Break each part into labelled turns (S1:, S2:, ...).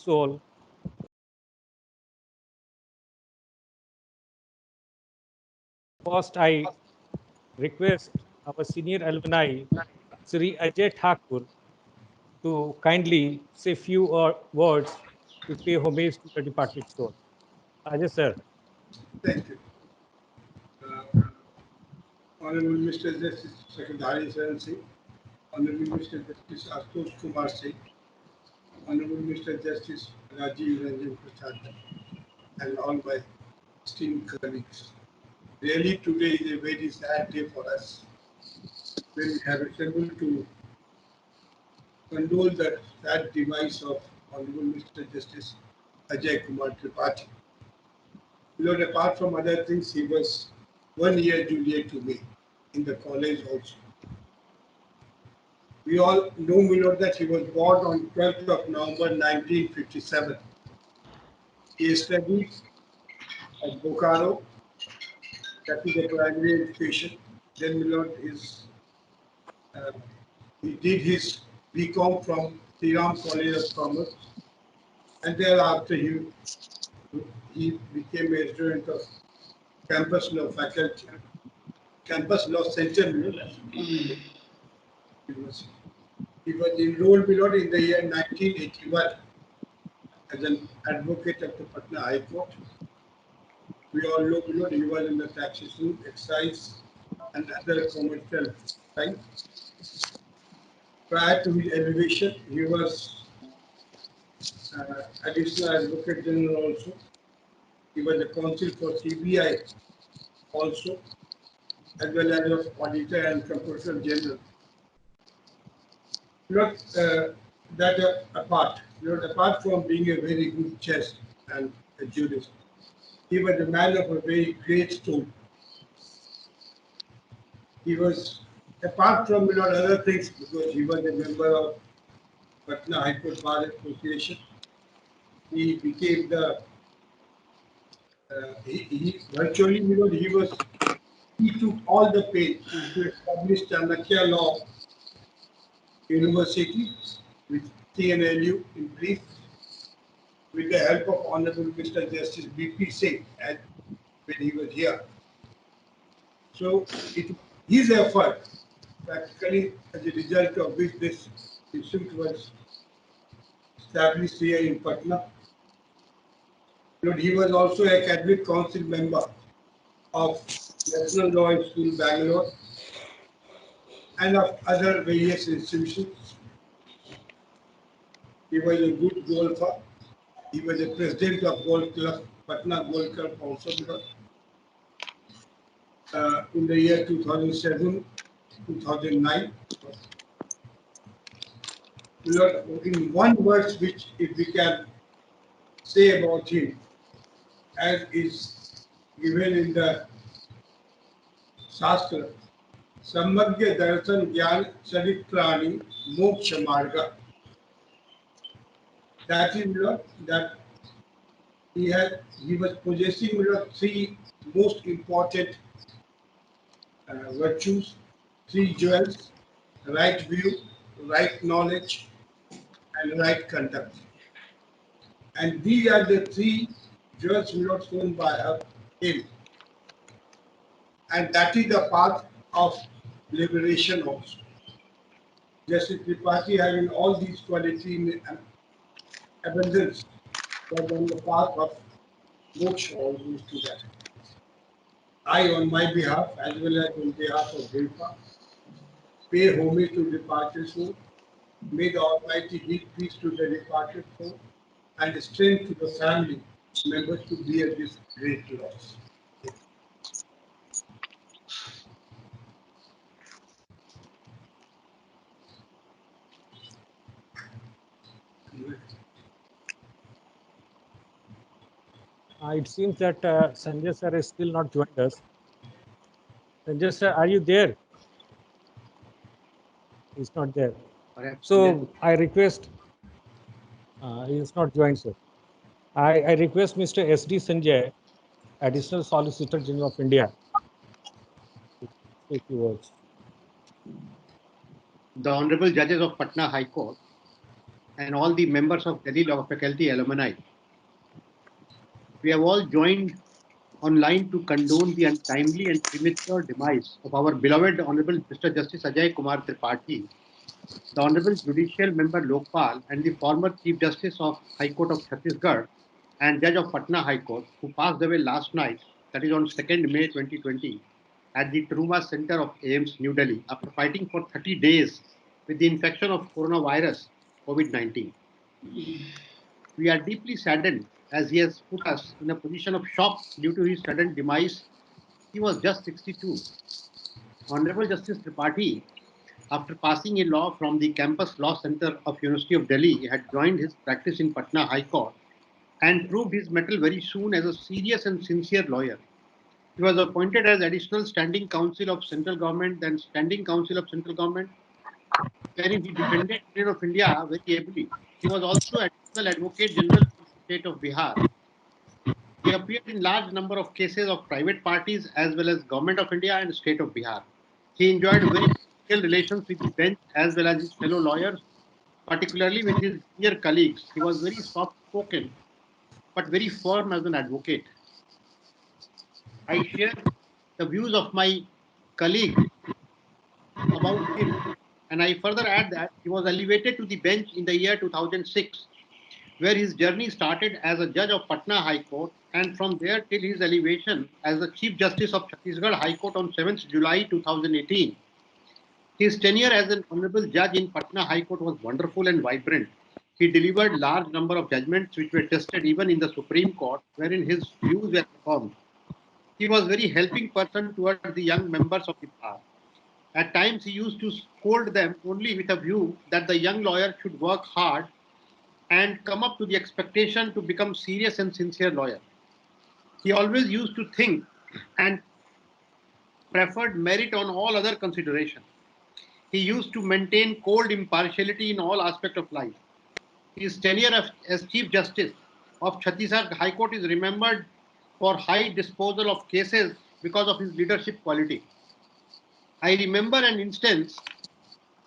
S1: soul. First, I request our senior alumni, Sri Ajay Thakur, to kindly say few words to pay homage to the departed soul. Ajay sir.
S2: Thank you. Honorable Mr. Justice Secretary Saran Singh, Honorable Mr. Justice Ashutosh Kumar Singh, Honorable Mr. Justice Rajiv Ranjan Prasad, and all my esteemed colleagues. Really, today is a very sad day for us when we have assembled to condole the sad demise of Honorable Mr. Justice Ajay Kumar Tripathi. Lord, apart from other things, he was 1 year junior to me in the college also. We all know, Milord, that he was born on 12th of November 1957. He studied at Bokaro, that is the primary education. Then, Milord, uh, he did his BCom from Sriram College of Commerce, and thereafter he became a student of Campus Law Faculty, Campus Law Center, Milord, University. He was enrolled, Milord, in the year 1981 as an advocate of the Patna High Court. We all know, Milord, he was in the taxation, excise, and other commercial crimes. Prior to his elevation, he was additional advocate general also. He was a counsel for CBI also, as well as of auditor and comptroller general. Not that apart, apart from being a very good judge and a jurist, he was a man of a very great soul. He was, apart from other things, because he was a member of Patna High Court Bar Association, he became the, he virtually, he took all the pain to establish Chanakya Law University with TNLU in brief, with the help of Honorable Mr. Justice B.P. Singh and when he was here. So his effort, practically as a result of which this institute was established here in Patna. He was also a academic council member of National Law School, Bangalore, and of other various institutions. He was a good golfer. He was the president of Golf Club, Patna Golf Club also, in the year 2007, 2009. In one verse, which if we can say about him, as is given in the Shastra, Samagya Darshan Gyan Charitrani Moksha Marga. That is, that he was possessing three most important virtues, three jewels: right view, right knowledge, and right conduct. And these are the three jewels not shown by him. And that is the path of liberation also. Justice Tripathi, having all these qualities in abundance, was on the path of moksha always to that. I, on my behalf, as well as on behalf of Hilfa, pay homage to departed soul. May the Almighty give peace to the departed soul and strength to the family members to bear this great loss.
S1: It seems that Sanjay sir is still not joined us. Sanjay sir, are you there? He's not there. So I request, he is not joined, sir. I request Mr. S.D. Sanjay, Additional Solicitor General of India, to say a few words.
S3: The Honorable Judges of Patna High Court and all the members of Delhi Law Faculty alumni. We have all joined online to condone the untimely and premature demise of our beloved Honorable Mr. Justice Ajay Kumar Tripathi, the Honorable Judicial Member Lokpal, and the former Chief Justice of High Court of Chhattisgarh and Judge of Patna High Court, who passed away last night, that is on 2nd May 2020, at the Truma Center of AIIMS, New Delhi, after fighting for 30 days with the infection of coronavirus COVID-19. We are deeply saddened as he has put us in a position of shock due to his sudden demise. He was just 62. Honorable Justice Tripathi, after passing a law from the Campus Law Center of University of Delhi, had joined his practice in Patna High Court and proved his mettle very soon as a serious and sincere lawyer. He was appointed as Additional Standing Counsel of Central Government, then Standing Counsel of Central Government, wherein he defended Union of India very ably. He was also Additional Advocate General for the State of Bihar. He appeared in large number of cases of private parties as well as Government of India and State of Bihar. He enjoyed very cordial relations with the bench as well as his fellow lawyers, particularly with his senior colleagues. He was very soft-spoken but very firm as an advocate. I share the views of my colleague about him, and I further add that he was elevated to the bench in the year 2006, where his journey started as a judge of Patna High Court, and from there till his elevation as the Chief Justice of Chhattisgarh High Court on 7th July 2018. His tenure as an honorable judge in Patna High Court was wonderful and vibrant. He delivered large number of judgments which were tested even in the Supreme Court, wherein his views were affirmed. He was very helping person towards the young members of the bar. At times, he used to scold them only with a view that the young lawyer should work hard and come up to the expectation to become serious and sincere lawyer. He always used to think and preferred merit on all other consideration. He used to maintain cold impartiality in all aspects of life. His tenure as Chief Justice of Chhattisgarh High Court is remembered for high disposal of cases because of his leadership quality. I remember an instance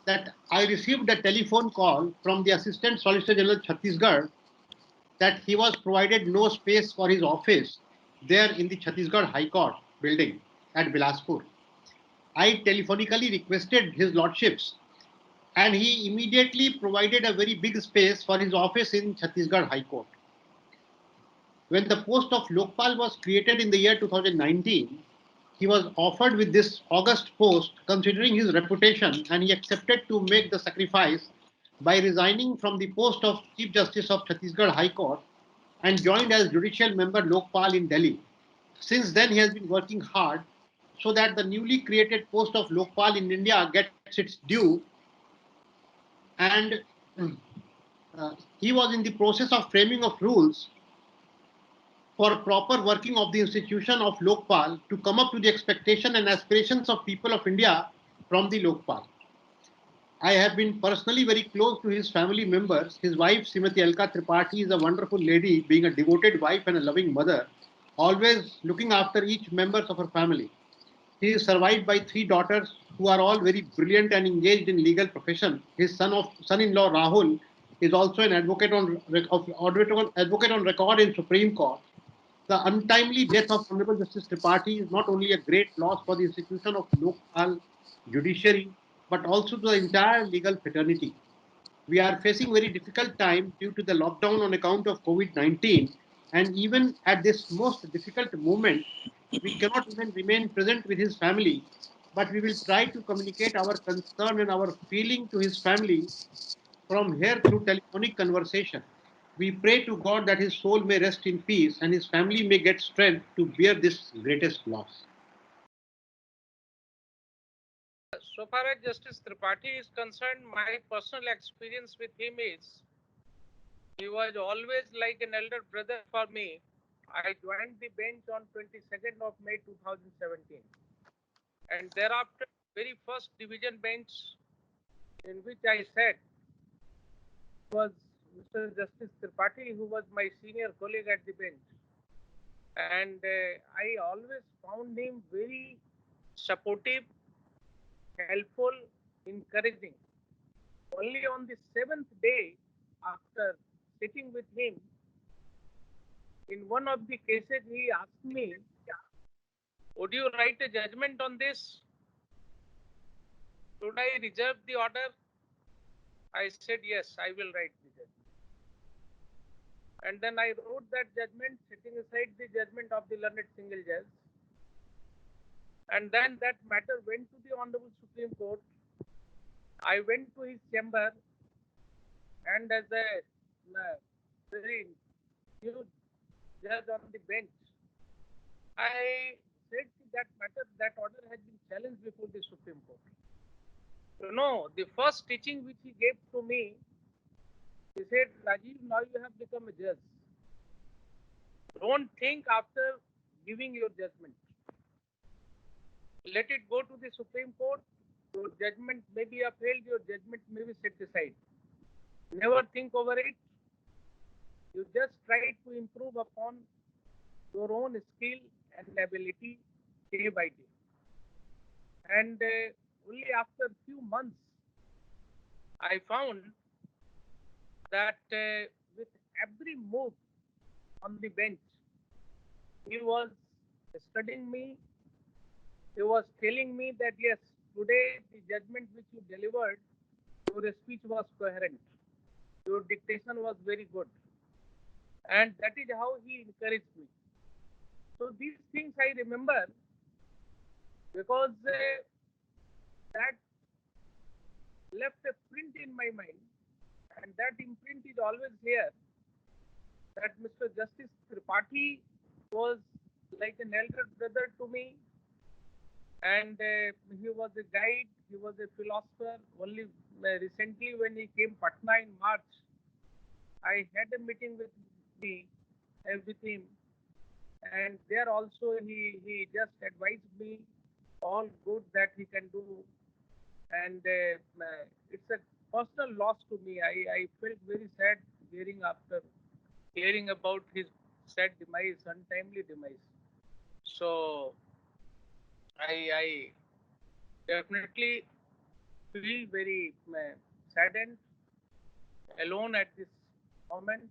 S3: that I received a telephone call from the Assistant Solicitor General Chhattisgarh that he was provided no space for his office there in the Chhattisgarh High Court building at Bilaspur. I telephonically requested his lordships, and he immediately provided a very big space for his office in Chhattisgarh High Court. When the post of Lokpal was created in the year 2019, he was offered with this august post considering his reputation, and he accepted to make the sacrifice by resigning from the post of Chief Justice of Chhattisgarh High Court and joined as judicial member Lokpal in Delhi. Since then, he has been working hard so that the newly created post of Lokpal in India gets its due, and he was in the process of framing of rules for proper working of the institution of Lokpal to come up to the expectation and aspirations of people of India from the Lokpal. I have been personally very close to his family members. His wife, Srimati Alka Tripathi, is a wonderful lady, being a devoted wife and a loving mother, always looking after each member of her family. He is survived by three daughters who are all very brilliant and engaged in legal profession. His son-in-law Rahul is also an advocate on record in Supreme Court. The untimely death of Honorable Justice Tripathi is not only a great loss for the institution of Lokpal judiciary, but also to the entire legal fraternity. We are facing very difficult time due to the lockdown on account of COVID-19, and even at this most difficult moment, we cannot even remain present with his family, but we will try to communicate our concern and our feeling to his family from here through telephonic conversation. We pray to God that his soul may rest in peace and his family may get strength to bear this greatest loss.
S4: So far as Justice Tripathi is concerned, my personal experience with him is he was always like an elder brother for me. I joined the bench on 22nd of May 2017, and thereafter, very first division bench in which I sat was Mr. Justice Tripathi, who was my senior colleague at the bench. And I always found him very supportive, helpful, encouraging. Only on the seventh day after sitting with him, in one of the cases, he asked me, would you write a judgment on this? Should I reserve the order? I said, yes, I will write the judgment. And then I wrote that judgment, setting aside the judgment of the learned single judge. And then that matter went to the Honorable Supreme Court. I went to his chamber, and as a very huge judge on the bench, I said that matter, that order has been challenged before the Supreme Court. The first teaching which he gave to me, he said, Rajiv, now you have become a judge. Don't think after giving your judgment. Let it go to the Supreme Court. Your judgment may be upheld, your judgment may be set aside. Never think over it. You just try to improve upon your own skill and ability day by day. And only after a few months, I found that with every move on the bench, he was studying me. He was telling me that yes, today the judgment which you delivered, your speech was coherent. Your dictation was very good. And that is how he encouraged me. So these things I remember because that left a print in my mind, and that imprint is always here, that Mr. Justice Tripathi was like an elder brother to me, and he was a guide, he was a philosopher. Only recently when he came Patna in March, I had a meeting with him, and there also he just advised me all good that he can do, and it's a personal loss to me. I felt very sad hearing about his sad demise, untimely demise. So I definitely feel very saddened, alone at this moment,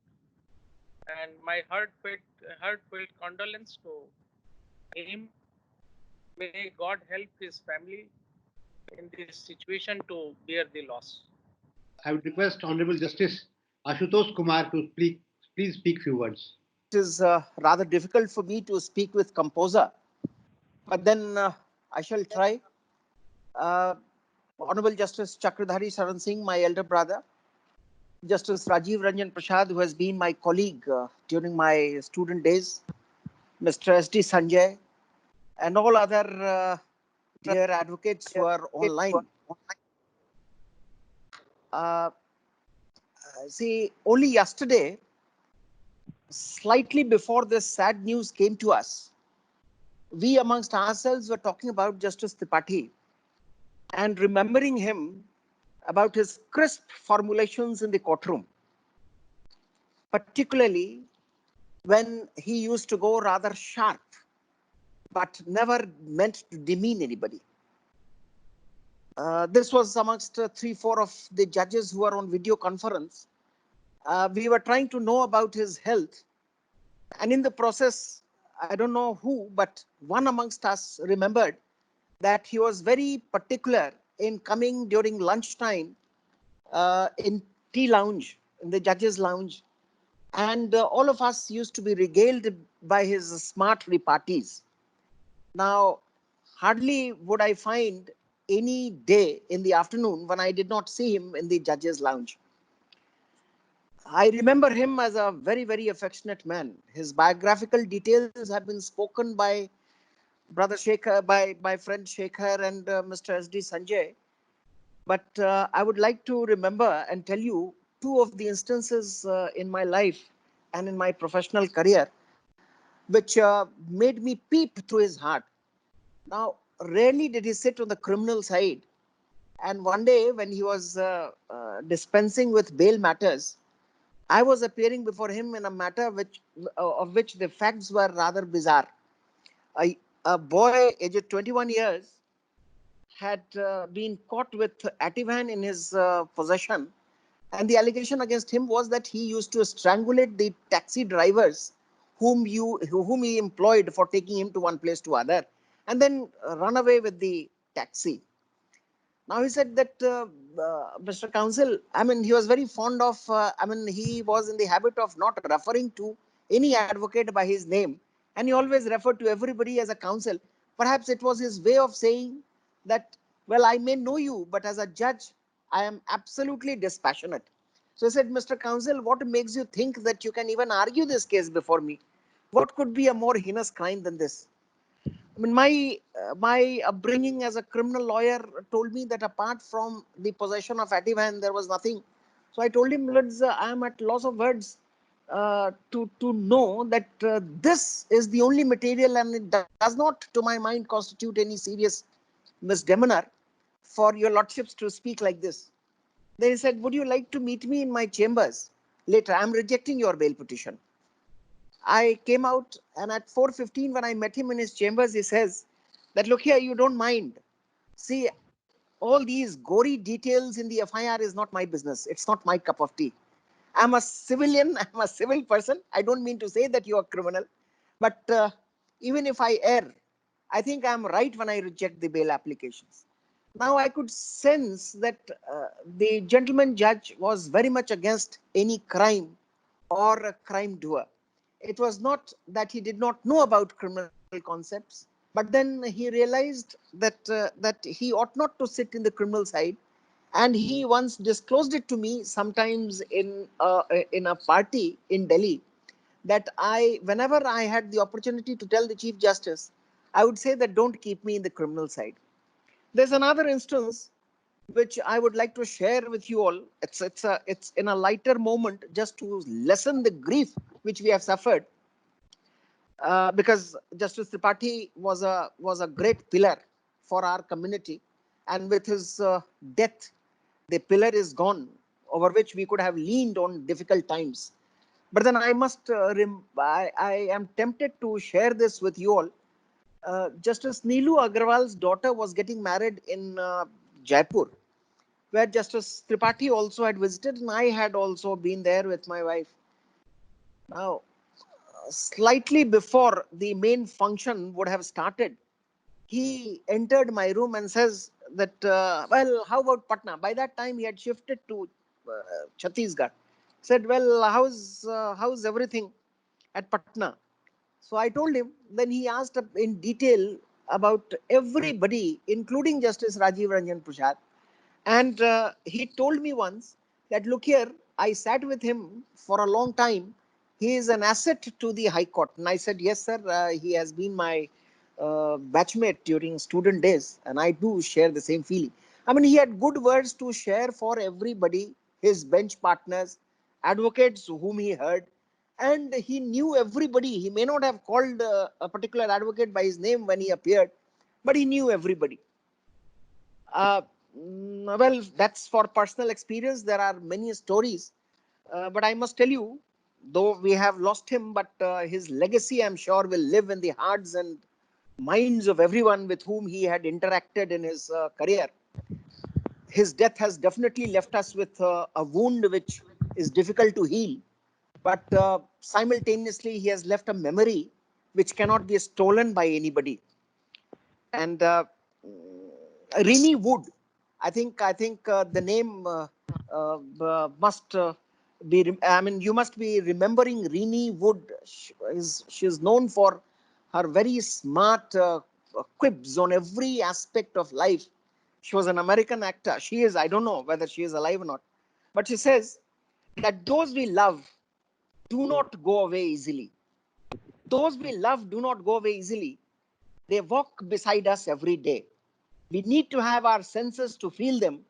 S4: and my heartfelt condolence to him. May God help his family in this situation to bear the loss.
S3: I would request Honorable Justice Ashutosh Kumar to please speak few words.
S5: It is rather difficult for me to speak with composure, but then I shall try. Honorable Justice Chakradhari Saran Singh, my elder brother, Justice Rajiv Ranjan Prasad, who has been my colleague during my student days, Mr. S.D. Sanjay, and all other dear advocates who are online. See, only yesterday, slightly before this sad news came to us, we amongst ourselves were talking about Justice Tripathi and remembering him about his crisp formulations in the courtroom, particularly when he used to go rather sharp, but never meant to demean anybody. This was amongst 3-4 of the judges who were on video conference. We were trying to know about his health, and in the process, I don't know who, but one amongst us remembered that he was very particular in coming during lunchtime in tea lounge, in the judges' lounge. And all of us used to be regaled by his smart repartees. Now, hardly would I find any day in the afternoon when I did not see him in the judges' lounge. I remember him as a very, very affectionate man. His biographical details have been spoken by Brother Shekhar, by my friend Shekhar and Mr. S.D. Sanjay. But I would like to remember and tell you two of the instances in my life and in my professional career, which made me peep through his heart. Now, rarely did he sit on the criminal side. And one day when he was dispensing with bail matters, I was appearing before him in a matter of which the facts were rather bizarre. A boy aged 21 years had been caught with Ativan in his possession, And the allegation against him was that he used to strangulate the taxi drivers whom he employed for taking him to one place to other, and then run away with the taxi. Now he said that Mr. Counsel, I mean, he was very fond of, he was in the habit of not referring to any advocate by his name, and he always referred to everybody as a counsel. Perhaps it was his way of saying that, well, I may know you, but as a judge, I am absolutely dispassionate. So he said, Mr. Counsel, what makes you think that you can even argue this case before me? What could be a more heinous crime than this? I mean, my upbringing as a criminal lawyer told me that apart from the possession of Ativan, there was nothing. So I told him, Lords, I am at loss of words to know that this is the only material, and it does not, to my mind, constitute any serious misdemeanor for your lordships to speak like this. Then he said, would you like to meet me in my chambers later? I am rejecting your bail petition. I came out, and at 4:15, when I met him in his chambers, he says that, look here, you don't mind. See, all these gory details in the FIR is not my business. It's not my cup of tea. I'm a civilian. I'm a civil person. I don't mean to say that you are criminal, but even if I err, I think I'm right when I reject the bail applications. Now I could sense that the gentleman judge was very much against any crime or a crime doer. It was not that he did not know about criminal concepts, but then he realized that he ought not to sit in the criminal side, and he once disclosed it to me sometimes in a party in Delhi, that whenever I had the opportunity to tell the Chief Justice, I would say that don't keep me in the criminal side. There's another instance which I would like to share with you all. It's in a lighter moment, just to lessen the grief which we have suffered, because Justice Tripathi was a great pillar for our community, and with his death, the pillar is gone over which we could have leaned on difficult times. But then I am tempted to share this with you all. Justice Neelu Agarwal's daughter was getting married in Jaipur, where Justice Tripathi also had visited, and I had also been there with my wife. Now, slightly before the main function would have started, he entered my room and says that, well, how about Patna? By that time, he had shifted to Chhattisgarh. Said, well, how's everything at Patna? So I told him. Then he asked in detail about everybody, including Justice Rajiv Ranjan Prasad. And he told me once that, look here, I sat with him for a long time. He is an asset to the High Court. And I said, yes, sir, he has been my batchmate during student days. And I do share the same feeling. I mean, he had good words to share for everybody, his bench partners, advocates whom he heard. And he knew everybody. He may not have called a particular advocate by his name when he appeared, but he knew everybody. Uh, well, that's for personal experience. There are many stories, but I must tell you, though we have lost him, but his legacy, I'm sure, will live in the hearts and minds of everyone with whom he had interacted in his career. His death has definitely left us with a wound which is difficult to heal, but simultaneously, he has left a memory which cannot be stolen by anybody. And Rini Wood, I think the name must be. I mean, you must be remembering Rini Wood. She is known for her very smart quibs on every aspect of life. She was an American actor. She is. I don't know whether she is alive or not, but she says that those we love do not go away easily. Those we love do not go away easily. They walk beside us every day. We need to have our senses to feel them,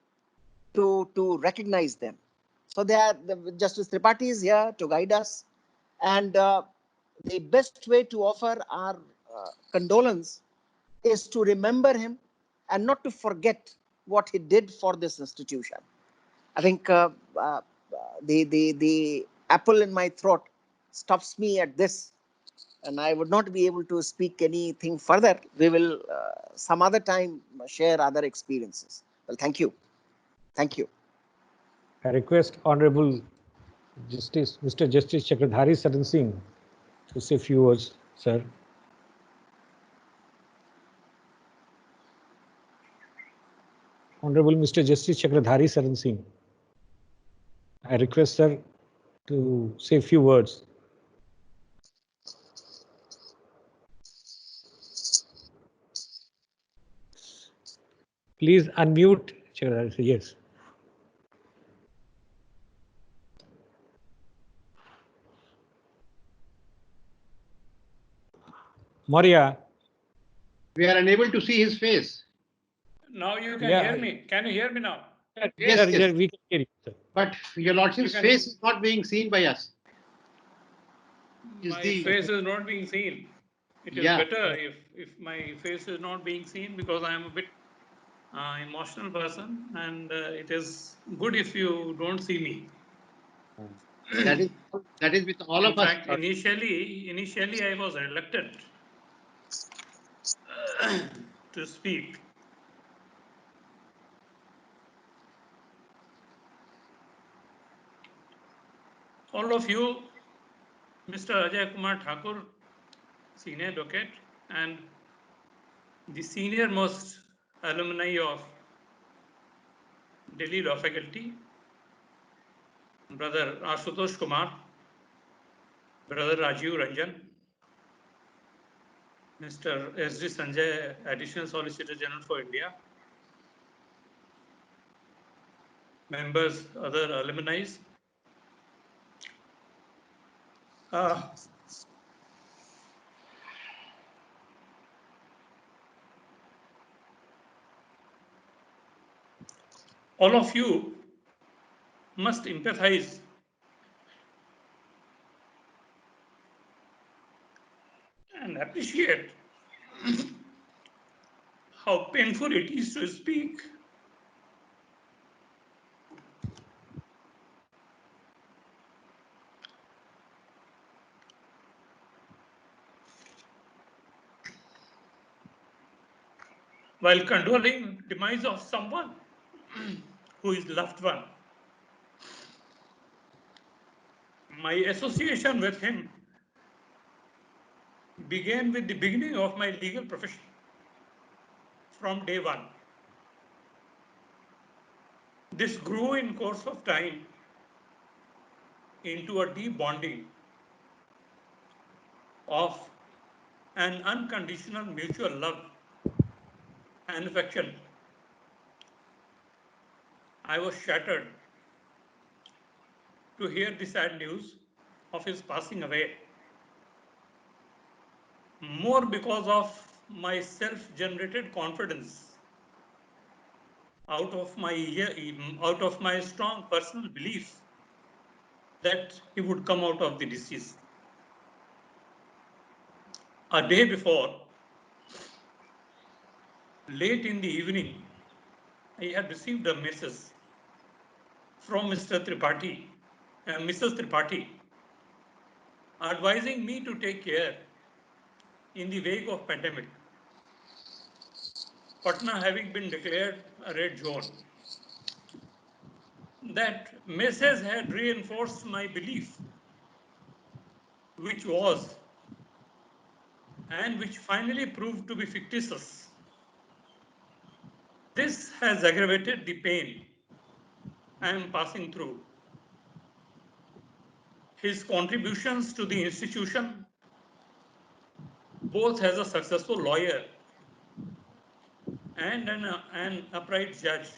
S5: to recognize them. So Justice Tripathi is here to guide us, and the best way to offer our condolence is to remember him and not to forget what he did for this institution. I think the apple in my throat stops me at this, and I would not be able to speak anything further. We will some other time share other experiences. Well, thank you. Thank you.
S1: I request Honorable Justice, Mr. Justice Chakradhari Saran Singh to say a few words, sir. Honorable Mr. Justice Chakradhari Saran Singh, I request sir to say a few words. Please unmute Chakradhari. Yes. Maurya.
S3: We are unable to see his face.
S6: Now you can
S1: Yeah.
S6: hear me. Can you hear me now?
S3: Yes,
S1: sir,
S3: yes.
S1: we can hear you, sir.
S3: But your lordship's face is not being seen by us.
S6: My face is not being seen. It is
S3: Yeah.
S6: better if my face is not being seen, because I am a bit emotional person, and it is good if you don't see me.
S3: That is with all
S6: In
S3: of us.
S6: fact, initially I was reluctant to speak. All of you, Mr. Ajay Kumar Thakur, senior advocate, and the senior most alumni of Delhi Law Faculty, Brother Ashutosh Kumar, Brother Rajiv Ranjan, Mr. S.D. Sanjay, Additional Solicitor General for India, members, other alumni. All of you must empathize and appreciate how painful it is to speak while condoling demise of someone who is loved one. My association with him began with the beginning of my legal profession. From day one, this grew in course of time into a deep bonding of an unconditional mutual love and affection. I was shattered to hear the sad news of his passing away, more because of my self-generated confidence out of my strong personal belief that he would come out of the disease. A day before, late in the evening, I had received a message from Mr. Tripathi and Mrs. Tripathi advising me to take care in the wake of pandemic, Patna having been declared a red zone. That message had reinforced my belief, which was and which finally proved to be fictitious. This has aggravated the pain I am passing through. His contributions to the institution, both as a successful lawyer and an upright judge,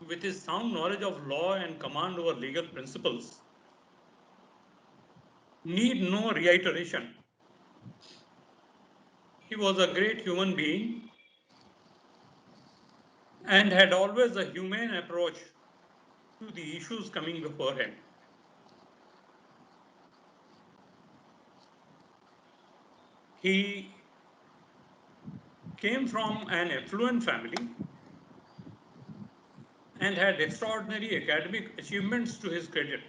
S6: with his sound knowledge of law and command over legal principles, need no reiteration. He was a great human being and had always a humane approach to the issues coming before him. He came from an affluent family and had extraordinary academic achievements to his credit.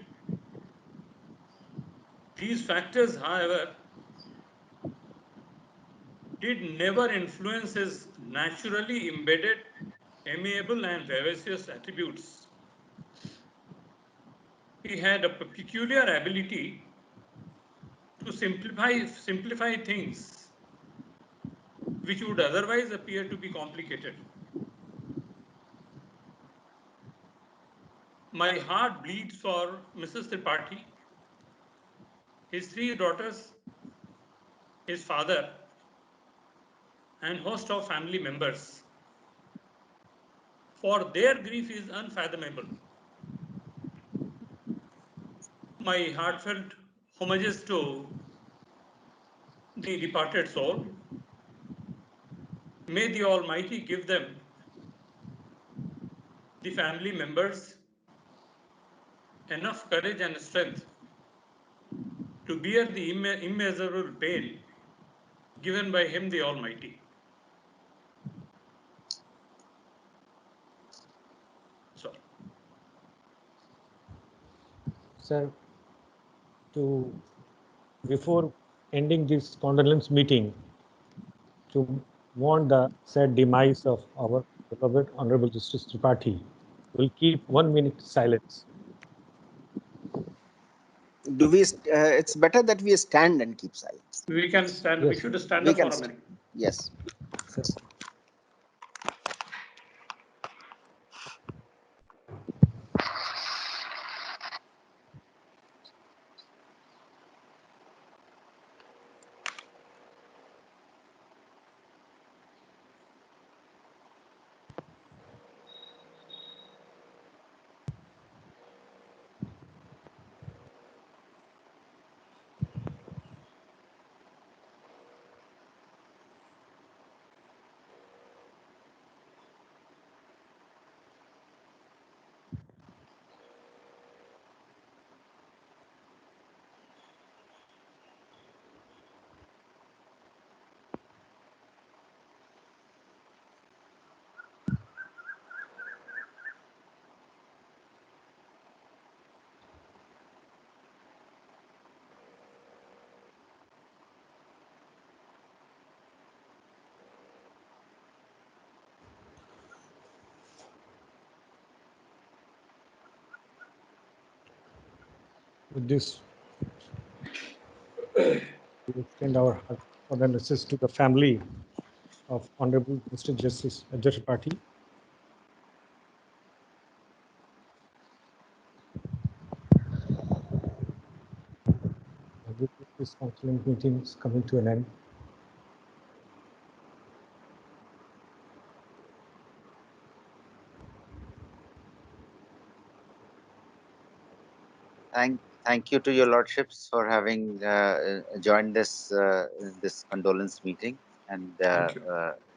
S6: These factors, however, did never influence his naturally embedded, amiable, and vivacious attributes. he had a peculiar ability to simplify things which would otherwise appear to be complicated. My heart bleeds for Mrs. Tripathi, his 3 daughters, his father, and host of family members. For their grief is unfathomable. My heartfelt homages to the departed soul. May the Almighty give them, the family members, enough courage and strength to bear the immeasurable pain given by Him the Almighty. Sorry.
S1: Sir, before ending this condolence meeting, to mourn the sad demise of our beloved Honorable Justice Tripathi, we'll keep 1 minute silence.
S5: Do we? It's better that we stand and keep silence.
S6: We can stand.
S1: Yes.
S6: We should stand
S5: We
S6: up for
S5: can
S6: a minute.
S5: Yes.
S1: Sir. With this, we extend our heart condolences to the family of Honorable Mr. Justice Ajay Tripathi. With this conference meeting is coming to an end.
S7: Thank you to your lordships for having joined this condolence meeting, and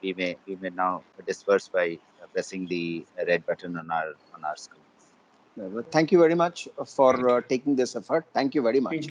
S7: we may now disperse by pressing the red button on our screen.
S5: Thank you very much for taking this effort. Thank you very much.